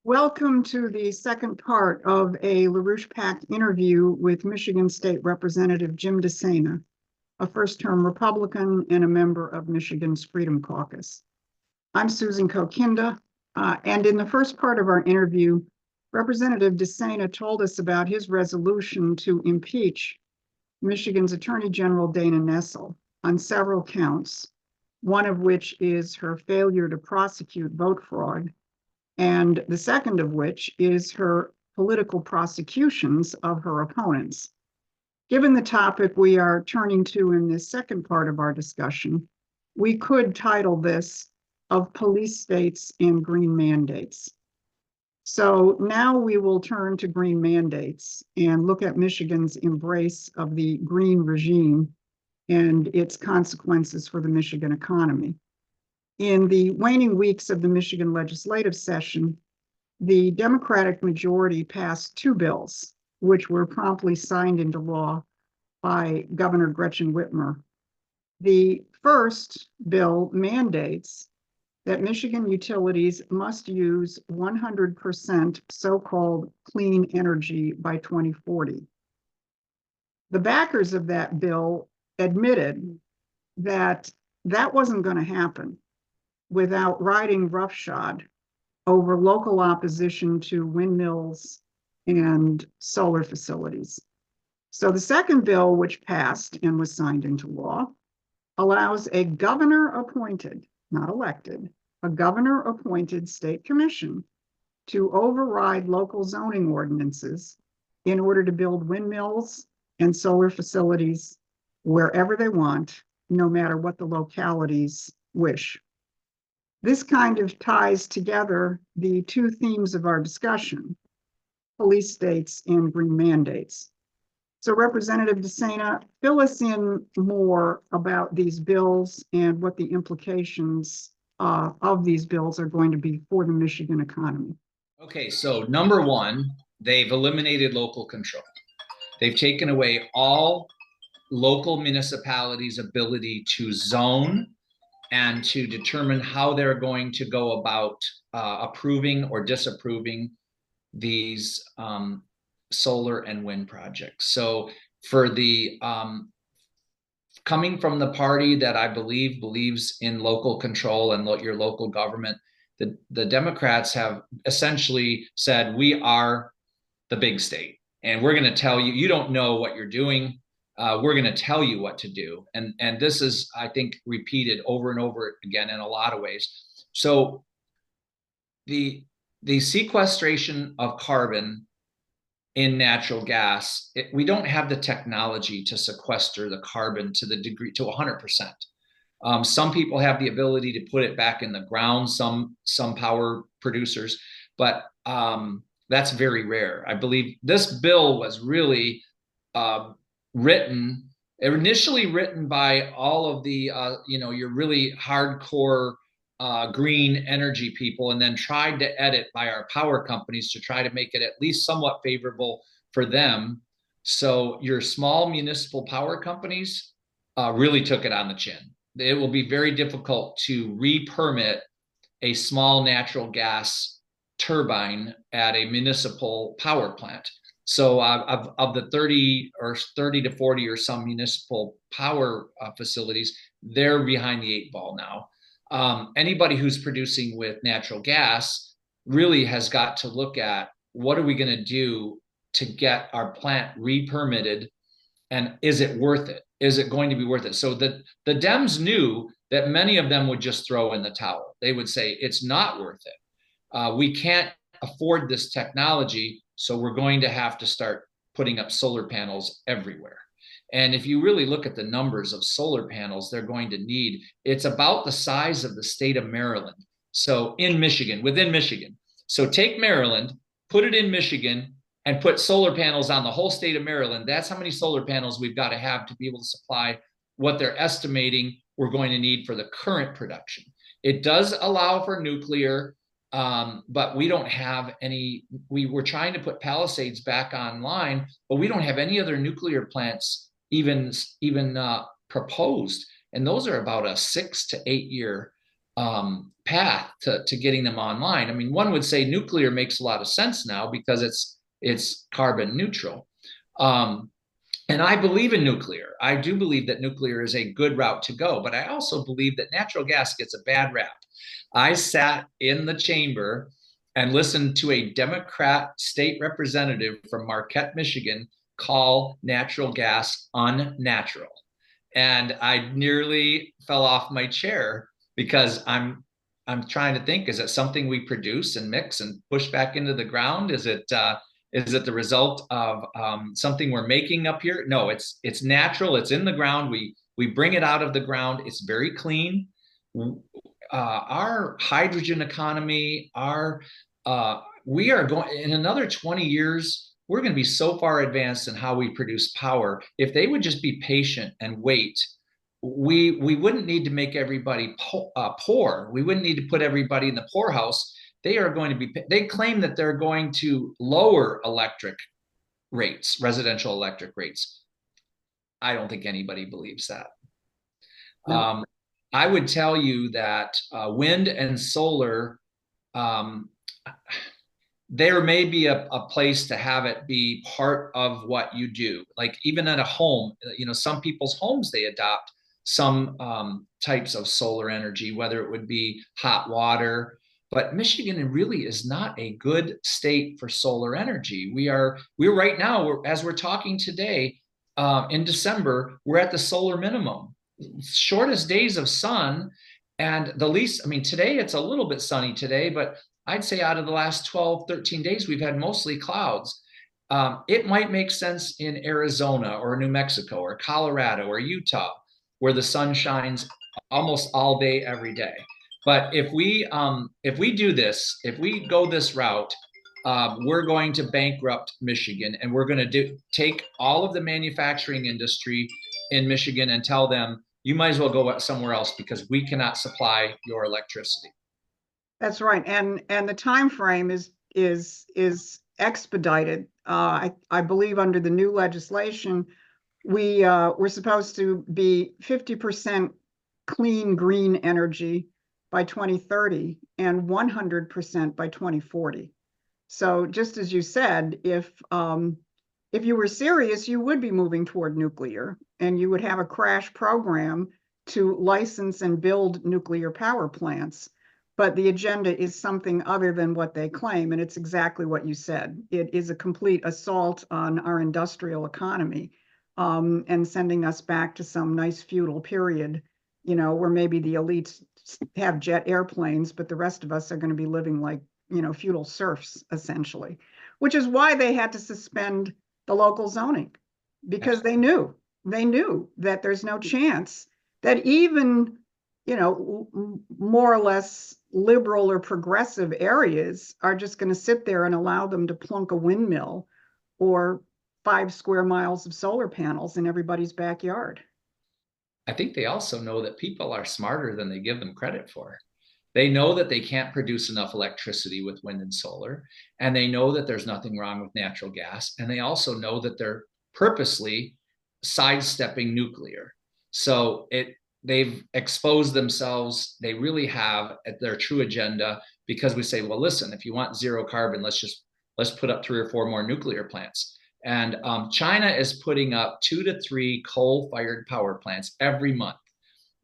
Welcome to the second part of a LaRouche PAC interview with Michigan State Representative Jim DeSena, a first-term Republican and a member of Michigan's Freedom Caucus. I'm Susan Kokinda, and in the first part of our interview, Representative DeSena told us about his resolution to impeach Michigan's Attorney General Dana Nessel on several counts, one of which is her failure to prosecute vote fraud, and the second of which is her political prosecutions of her opponents. Given the topic we are turning to in this second part of our discussion, we could title this "Of Police States and Green Mandates." So now we will turn to green mandates and look at Michigan's embrace of the green regime and its consequences for the Michigan economy. In the waning weeks of the Michigan legislative session, the Democratic majority passed two bills, which were promptly signed into law by Governor Gretchen Whitmer. The first bill mandates that Michigan utilities must use 100% so-called clean energy by 2040. The backers of that bill admitted that that wasn't going to happen without riding roughshod over local opposition to windmills and solar facilities. So the second bill, which passed and was signed into law, allows a governor-appointed, not elected, a governor-appointed state commission to override local zoning ordinances in order to build windmills and solar facilities wherever they want, no matter what the localities wish. This kind of ties together the two themes of our discussion, police states and green mandates. So Representative DeSena, fill us in more about these bills and what the implications of these bills are going to be for the Michigan economy. Okay, so number one, they've eliminated local control. They've taken away all local municipalities' ability to zone and to determine how they're going to go about approving or disapproving these solar and wind projects. So for the coming from the party that I believe believes in local control and your local government, the Democrats have essentially said, we are the big state, and we're going to tell you, you don't know what you're doing. We're going to tell you what to do. And this is, I think, repeated over and over again in a lot of ways. So the sequestration of carbon in natural gas, we don't have the technology to sequester the carbon to the degree to 100%. Some people have the ability to put it back in the ground, some power producers, but that's very rare. I believe this bill was really initially written by all of the your really hardcore green energy people, and then tried to edit by our power companies to try to make it at least somewhat favorable for them. So your small municipal power companies really took it on the chin. It will be very difficult to re-permit a small natural gas turbine at a municipal power plant. So of the 30 to 40 or some municipal power facilities, they're behind the eight ball now. Anybody who's producing with natural gas really has got to look at, what are we going to do to get our plant re-permitted, and is it worth it? Is it going to be worth it? So the Dems knew that many of them would just throw in the towel. They would say, it's not worth it. We can't afford this technology, so we're going to have to start putting up solar panels everywhere. And if you really look at the numbers of solar panels they're going to need, it's about the size of the state of Maryland. So in Michigan, within Michigan. So take Maryland, put it in Michigan, and put solar panels on the whole state of Maryland. That's how many solar panels we've got to have to be able to supply what they're estimating we're going to need for the current production. It does allow for nuclear, but we don't have any. We were trying to put Palisades back online, but we don't have any other nuclear plants even proposed. And those are about a 6 to 8 year path to getting them online. I mean, one would say nuclear makes a lot of sense now because it's carbon neutral. Um, and I believe in nuclear. I do believe that nuclear is a good route to go, but I also believe that natural gas gets a bad rap. I sat in the chamber and listened to a Democrat state representative from Marquette, Michigan, call natural gas unnatural. And I nearly fell off my chair because I'm trying to think, is it something we produce and mix and push back into the ground? Is it the result of something we're making up here? No, it's natural. It's in the ground. We bring it out of the ground. It's very clean. Our hydrogen economy, we are going in another 20 years. We're going to be so far advanced in how we produce power. If they would just be patient and wait, we wouldn't need to make everybody poor. We wouldn't need to put everybody in the poorhouse. They are going to be. They claim that they're going to lower electric rates, residential electric rates. I don't think anybody believes that. No. I would tell you that wind and solar, there may be a place to have it be part of what you do. Like even at a home, some people's homes, they adopt some types of solar energy, whether it would be hot water. But Michigan really is not a good state for solar energy. We're right now, as we're talking today, in December, we're at the solar minimum, shortest days of sun. And the least, I mean, today it's a little bit sunny today, but I'd say out of the last 12, 13 days, we've had mostly clouds. It might make sense in Arizona or New Mexico or Colorado or Utah, where the sun shines almost all day, every day. But if we do this, if we go this route, we're going to bankrupt Michigan, and we're going to take all of the manufacturing industry in Michigan and tell them, you might as well go somewhere else because we cannot supply your electricity. That's right. And the time frame is expedited. I believe under the new legislation, we're supposed to be 50% clean green energy by 2030 and 100% by 2040. So just as you said, if you were serious, you would be moving toward nuclear, and you would have a crash program to license and build nuclear power plants. But the agenda is something other than what they claim, and it's exactly what you said. It is a complete assault on our industrial economy, and sending us back to some nice feudal period, where maybe the elites have jet airplanes, but the rest of us are going to be living like, feudal serfs, essentially, which is why they had to suspend the local zoning, because they knew that there's no chance that even, more or less liberal or progressive areas are just going to sit there and allow them to plunk a windmill or 5 square miles of solar panels in everybody's backyard. I think they also know that people are smarter than they give them credit for. They know that they can't produce enough electricity with wind and solar, and they know that there's nothing wrong with natural gas, and they also know that they're purposely sidestepping nuclear. So they've exposed themselves. They really have at their true agenda, because we say, well, listen, if you want zero carbon, let's put up 3 or 4 more nuclear plants. And China is putting up 2 to 3 coal-fired power plants every month.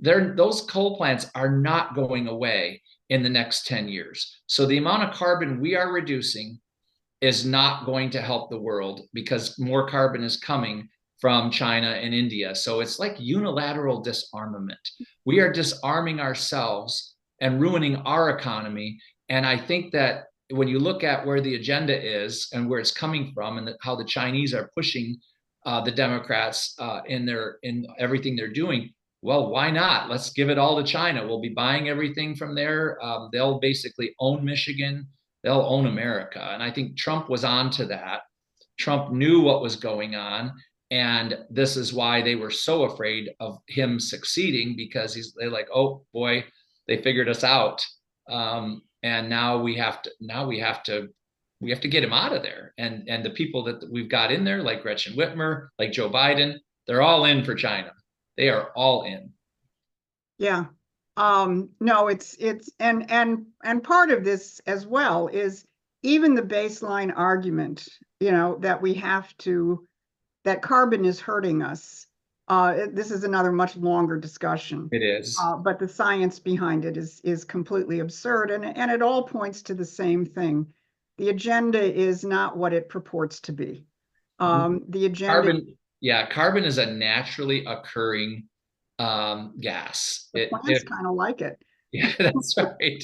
Those coal plants are not going away in the next 10 years. So the amount of carbon we are reducing is not going to help the world, because more carbon is coming from China and India. So it's like unilateral disarmament. We are disarming ourselves and ruining our economy. And I think that when you look at where the agenda is and where it's coming from, and how the Chinese are pushing the Democrats in everything they're doing, well, why not? Let's give it all to China. We'll be buying everything from there. They'll basically own Michigan. They'll own America. And I think Trump was on to that. Trump knew what was going on. And this is why they were so afraid of him succeeding, because they're like, oh boy, they figured us out. And now we have to get him out of there. And the people that we've got in there, like Gretchen Whitmer, like Joe Biden, they're all in for China. They are all in. Yeah. No, and part of this as well is even the baseline argument, that we have to, that carbon is hurting us. This is another much longer discussion. It is. But the science behind it is completely absurd, and it all points to the same thing. The agenda is not what it purports to be. The agenda, Carbon, yeah, carbon is a naturally occurring gas. the plants kind of like it. Yeah, that's right.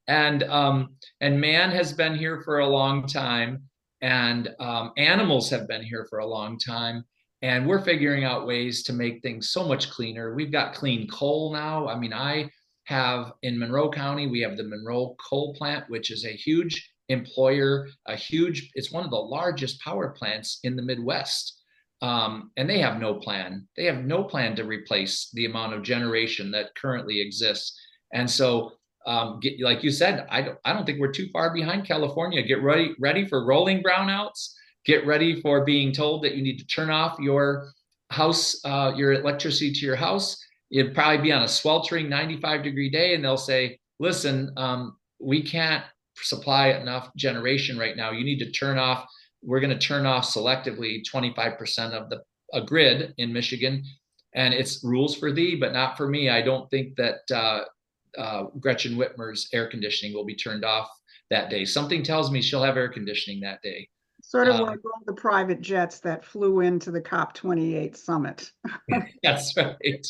And man has been here for a long time, and animals have been here for a long time, and we're figuring out ways to make things so much cleaner. We've got clean coal now. I mean, I have in Monroe County, we have the Monroe Coal Plant, which is a huge employer, it's one of the largest power plants in the Midwest. And they have no plan. They have no plan to replace the amount of generation that currently exists. And so, like you said, I don't think we're too far behind California. Get ready for rolling brownouts. Get ready for being told that you need to turn off your house, your electricity to your house. It'd probably be on a sweltering 95-degree day, and they'll say, "Listen, we can't supply enough generation right now. You need to turn off. We're going to turn off selectively 25% of the a grid in Michigan." And it's rules for thee, but not for me. I don't think that Gretchen Whitmer's air conditioning will be turned off that day. Something tells me she'll have air conditioning that day. Sort of like all the private jets that flew into the COP28 summit. That's right.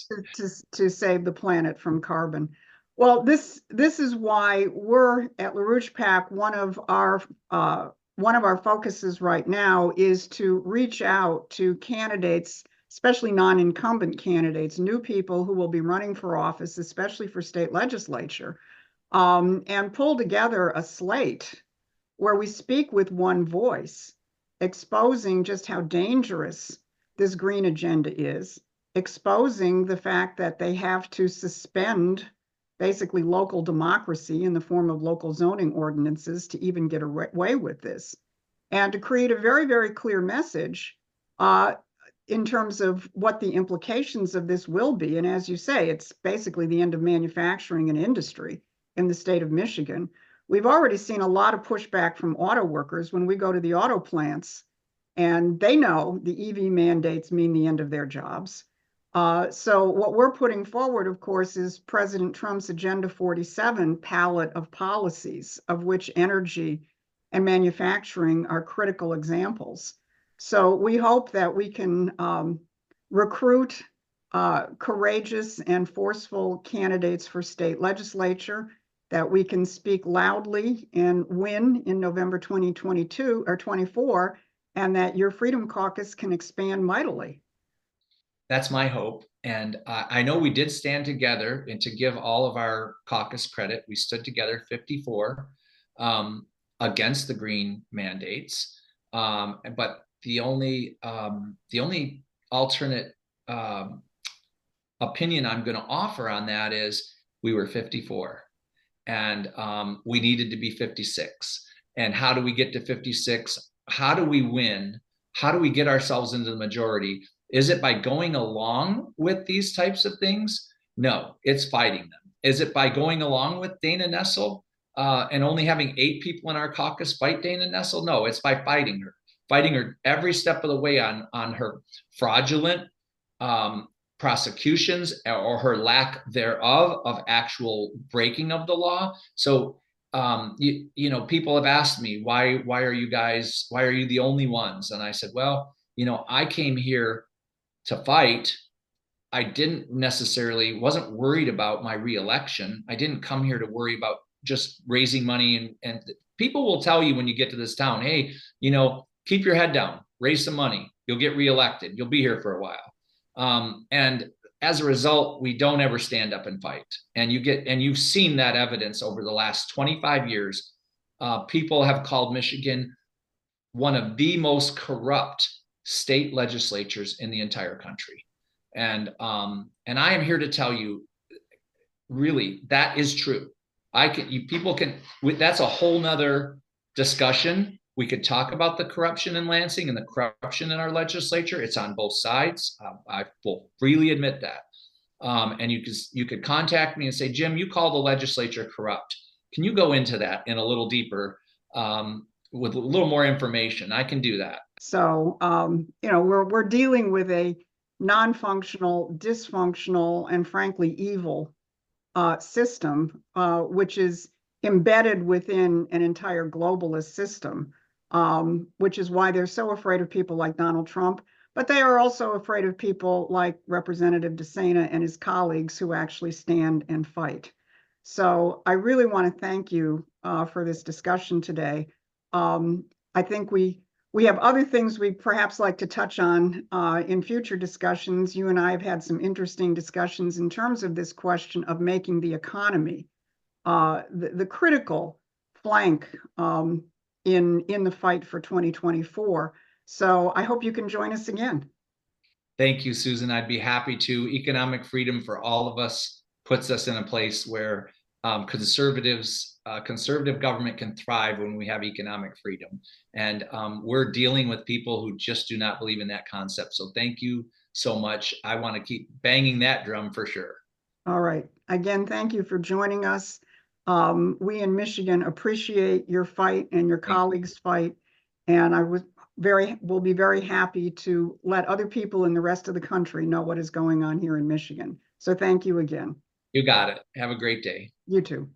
To save the planet from carbon. Well, this is why we're at LaRouche PAC. One of our focuses right now is to reach out to candidates, especially non-incumbent candidates, new people who will be running for office, especially for state legislature, and pull together a slate where we speak with one voice, exposing just how dangerous this green agenda is, exposing the fact that they have to suspend basically local democracy in the form of local zoning ordinances to even get away with this, and to create a very, very clear message in terms of what the implications of this will be. And as you say, it's basically the end of manufacturing and industry in the state of Michigan. We've already seen a lot of pushback from auto workers when we go to the auto plants, and they know the EV mandates mean the end of their jobs. So what we're putting forward, of course, is President Trump's Agenda 47 palette of policies, of which energy and manufacturing are critical examples. So we hope that we can recruit courageous and forceful candidates for state legislature, that we can speak loudly and win in November 2022 or 24, and that your Freedom Caucus can expand mightily. That's my hope. And I know we did stand together, and to give all of our caucus credit, we stood together 54 against the green mandates. But the only alternate opinion I'm going to offer on that is we were 54, and we needed to be 56. And how do we get to 56? How do we win? How do we get ourselves into the majority? Is it by going along with these types of things? No, it's fighting them. Is it by going along with Dana Nessel and only having 8 people in our caucus fight Dana Nessel? No, it's by fighting her every step of the way on her fraudulent prosecutions or her lack thereof of actual breaking of the law. So people have asked me, why are you the only ones? And I said, well, I came here to fight. I wasn't worried about my reelection. I didn't come here to worry about just raising money. And people will tell you when you get to this town, hey, keep your head down, raise some money. You'll get reelected. You'll be here for a while. And as a result, we don't ever stand up and fight. And you've seen that evidence over the last 25 years. People have called Michigan one of the most corrupt state legislatures in the entire country. And I am here to tell you, really, that is true. That's a whole nother discussion. We could talk about the corruption in Lansing and the corruption in our legislature. It's on both sides. I will freely admit that. And you could contact me and say, Jim, you call the legislature corrupt. Can you go into that in a little deeper, with a little more information? I can do that. So, we're dealing with a non-functional, dysfunctional, and frankly evil system, which is embedded within an entire globalist system, which is why they're so afraid of people like Donald Trump. But they are also afraid of people like Representative DeSena and his colleagues who actually stand and fight. So I really want to thank you for this discussion today. I think we have other things we perhaps like to touch on in future discussions. You and I have had some interesting discussions in terms of this question of making the economy the critical flank in the fight for 2024. So I hope you can join us again. Thank you, Susan. I'd be happy to. Economic freedom for all of us puts us in a place where conservative government can thrive when we have economic freedom. And we're dealing with people who just do not believe in that concept. So thank you so much. I want to keep banging that drum for sure. All right. Again, thank you for joining us. We in Michigan appreciate your fight and your colleagues' fight. And will be very happy to let other people in the rest of the country know what is going on here in Michigan. So thank you again. You got it. Have a great day. You too.